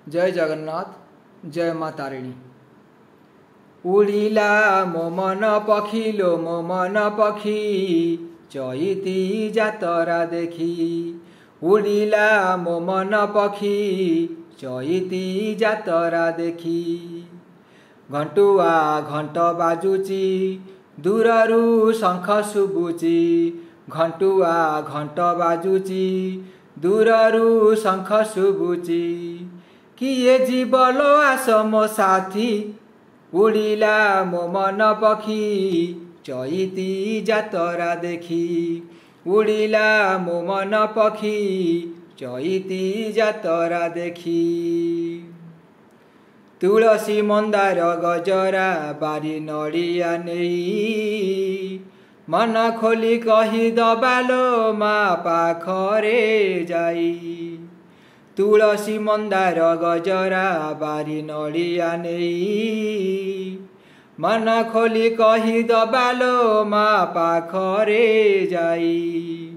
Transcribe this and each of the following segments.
जय जगन्नाथ। जय माँ तारिणी। उड़िला मो मन पखी लो मो मन पखी चईती जातरा देखी। उड़िला मो मन पखी चईती जातरा देखी। घंटुआ घंट बाजुची दूररू शंख शुभुची। घंटुआ घंट बाजुची दूररू शंख शुभुची। किए जीवलो आस मो साथी उड़िला मो मन पखी चईती जातरा देखी। उड़िला मो मन पखी चईती जातरा देखी। तुलसी मंदार गजरा बारी नड़िया नहीं मन खोली कही दबालो माँ पाखरे जाई। तुलसी मंदार गजरा बारी नड़िया नहीं मन खोली कही दबालो माँ पाखरे जाई।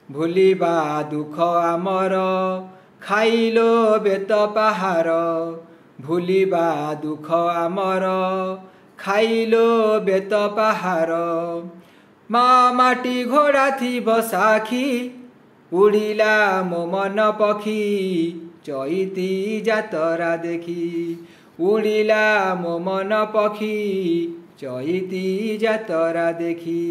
भूलिबा दुख आमर खाइलो बेत पहाड़। भूलिबा दुख आमर खाइलो बेत पहाड़। माँ माटी घोड़ा थी बसाखी उड़िला मो मन पखी चईती जातरा देखी। उड़िला मो मन पखी चईती जातरा देखी।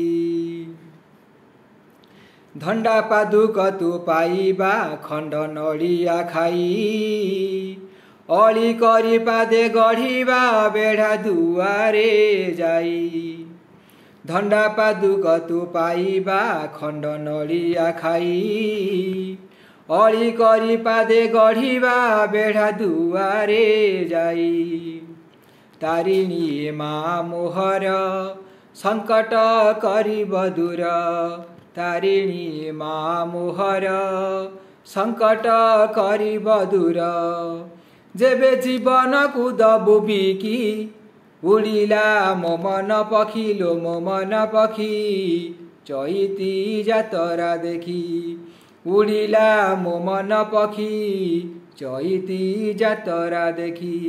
धंडा पादुक तू पाइबा खंड नड़िया खाई। अली करी पादे गढ़िबा बेढ़ा दुआरे जाई। धंडा पादुक तू पाइबा खंड नड़िया खाई। अली करी पादे गढ़िबा बेढ़ा दुआरे जाई। तारिणी माँ मोहर संकट करिब दूर। तारिणी माँ मोहर संकट करिब दूर। जेबे जीवन को दबु बिकी उड़िला मो मन पखी लो मो मन पखी चईती जातरा देखी। उड़िला मो मन पखी चईती जातरा देखी।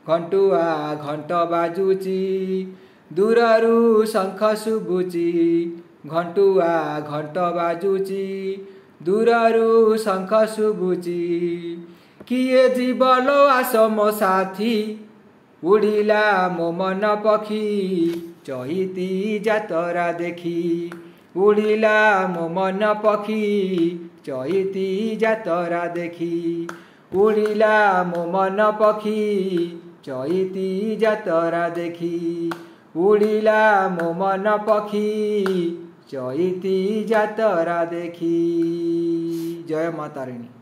घंटुआ घंट बाजुची दूररू शंख शुभुची। घंटुआ घंट बाजुची दूररू शंख शुभुची। किए जीवलो आस मो साथी उड़िला मो मन पखी चईती जातरा देखी। उड़िला मो मन पखी चईती जातरा देखी। उड़िला मो मन पखी चईती जातरा देखी। उड़िला मो मन पखी चईती जातरा देखी। जय माँ तारिणी।